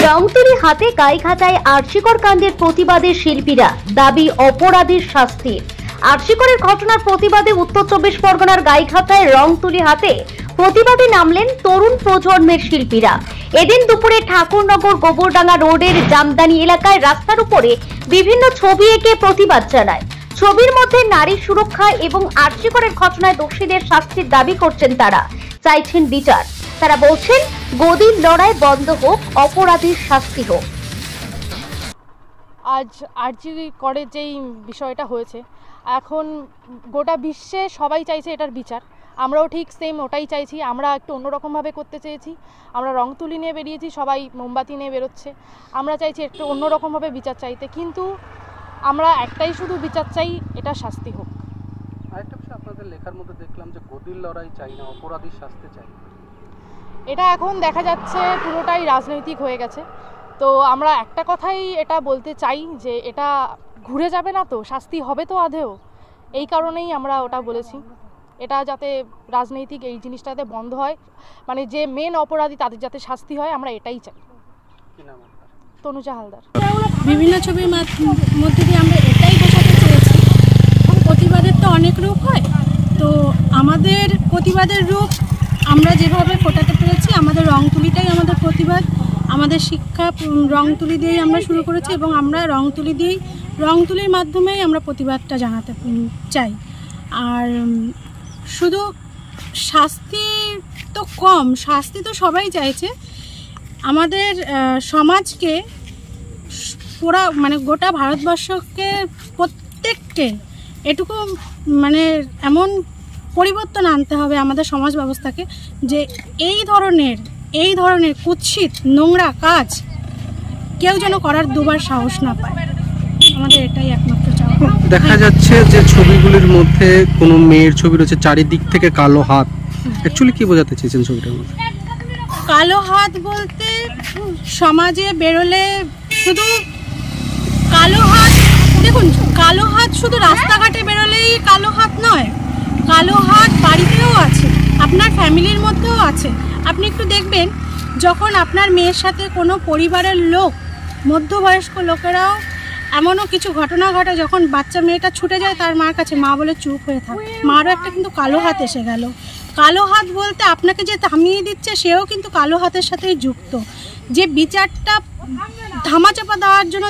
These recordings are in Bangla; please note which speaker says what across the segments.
Speaker 1: রংতুলি হাতে গাইঘাটায় আরশিকর কাণ্ডের প্রতিবাদে শিল্পীরা, দাবি অপরাধীর শাস্তি। আরশিকরের ঘটনার প্রতিবাদে উত্তর চব্বিশ পরগনার গাইঘাটায় রংতুলি হাতে প্রতিবাদে নামলেন তরুণ প্রজন্মের শিল্পীরা। এদিন দুপুরে ঠাকুরনগর গোবরডাঙ্গা রোডের জামদানি এলাকায় রাস্তার উপরে বিভিন্ন ছবি এঁকে প্রতিবাদ জানায়। ছবির মধ্যে নারী সুরক্ষা এবং আরশিকরের ঘটনায় দোষীদের শাস্তির দাবি করছেন তারা, চাইছেন বিচার। তারা বলছেন গদির লড়াই বন্ধ হোক, অপরাধীর শাস্তি হোক।
Speaker 2: আজ আরজি করে যেই বিষয়টা হয়েছে, এখন গোটা বিশ্বে সবাই চাইছে এটার বিচার। আমরাও ঠিক সেম ওটাই চাইছি। আমরা একটু অন্যরকমভাবে করতে চেয়েছি। আমরা রং তুলি নিয়ে বেরিয়েছি, সবাই মোমবাতি নিয়ে বেরোচ্ছে। আমরা চাইছি একটু অন্যরকমভাবে বিচার চাইতে, কিন্তু আমরা একটাই শুধু বিচার চাই, এটা শাস্তি হোক।
Speaker 3: আরেকটা বিষয়, আপনাদের লেখার মধ্যে দেখলাম যে গদির লড়াই চাই না, অপরাধীর শাস্তি চাই।
Speaker 2: এটা এখন দেখা যাচ্ছে পুরোটাই রাজনৈতিক হয়ে গেছে। তো আমরা একটা কথাই এটা বলতে চাই যে এটা ঘুরে যাবে না তো, শাস্তি হবে তো আদেও। এই কারণেই আমরা ওটা বলেছি, এটা যাতে রাজনৈতিক এই জিনিসটাতে বন্ধ হয়, মানে যে মেন অপরাধী তাদের যাতে শাস্তি হয়, আমরা এটাই চাই। তনুজা হালদার।
Speaker 4: বিভিন্ন ছবির মধ্যে দিয়ে আমরা এটাই বোঝাতে চেয়েছি, প্রতিবাদের তো অনেক রূপ হয়। তো আমাদের প্রতিবাদের রূপ আমরা যেভাবে ফোটাতে পেরেছি, আমাদের রং তুলিটাই আমাদের প্রতিবাদ। আমাদের শিক্ষা রং তুলি দিয়েই আমরা শুরু করেছি এবং আমরা রং তুলির মাধ্যমেই আমরা প্রতিবাদটা জানাতে চাই। আর শুধু শাস্তি তো কম, শাস্তি তো সবাই চাইছে। আমাদের সমাজকে পুরা মানে গোটা ভারতবর্ষকে প্রত্যেককে এটুকু মানে এমন পরিবর্তন আনতে হবে আমাদের সমাজ ব্যবস্থাকে, যে এই ধরনের কুৎসিত নোংরা কাজ কেউ যেন করার দুবার সাহস না পায়। আমাদের এটাই একমাত্র চাওয়া।
Speaker 3: দেখা যাচ্ছে যে ছবিগুলির মধ্যে কোনো মেয়ের ছবি রয়েছে, চারিদিক থেকে কালো হাত। অ্যাকচুয়ালি কি বোঝাতে চেয়েছেন ছবিটার মধ্যে?
Speaker 4: কালো হাত বলতে সমাজে বেরোলে শুধু কালো হাত, দেখুন কালো হাত শুধু রাস্তাঘাটে বেরোলেই কালো হাত নয়, কালো হাত বাড়িতেও আছে, আপনার ফ্যামিলির মধ্যেও আছে। আপনি একটু দেখবেন, যখন আপনার মেয়ের সাথে কোনো পরিবারের লোক, মধ্যবয়স্ক লোকেরাও এমনও কিছু ঘটনা ঘটে, যখন বাচ্চা মেয়েটা ছুটে যায় তার মার কাছে, মা বলে চুপ হয়ে থাকে। মারও একটা কিন্তু কালো হাত এসে গেল। কালো হাত বলতে আপনাকে যে থামিয়ে দিচ্ছে সেও কিন্তু কালো হাতের সাথেই যুক্ত। যে বিচারটা ধামাচাপা দেওয়ার জন্য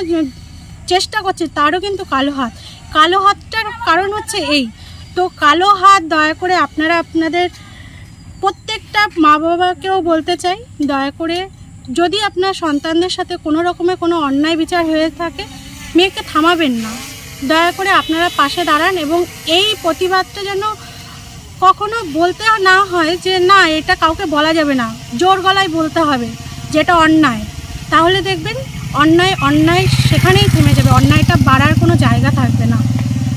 Speaker 4: চেষ্টা করছে তারও কিন্তু কালো হাত। কালো হাতটার কারণ হচ্ছে এই। তো কালো হাত দয়া করে আপনারা আপনাদের প্রত্যেকটা মা বাবাকেও বলতে চাই, দয়া করে যদি আপনার সন্তানদের সাথে কোনো রকমের কোনো অন্যায় বিচার হয়ে থাকে, মেয়েকে থামাবেন না। দয়া করে আপনারা পাশে দাঁড়ান এবং এই প্রতিবাদটা যেন কখনো বলতে না হয় যে না এটা কাউকে বলা যাবে না, জোর গলায় বলতে হবে যেটা অন্যায়। তাহলে দেখবেন অন্যায় সেখানেই থেমে যাবে, অন্যায়টা বাড়ার কোনো জায়গা থাকবে না।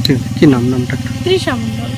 Speaker 3: ঠিক, কি নামটা?
Speaker 4: তৃষা মণ্ডল।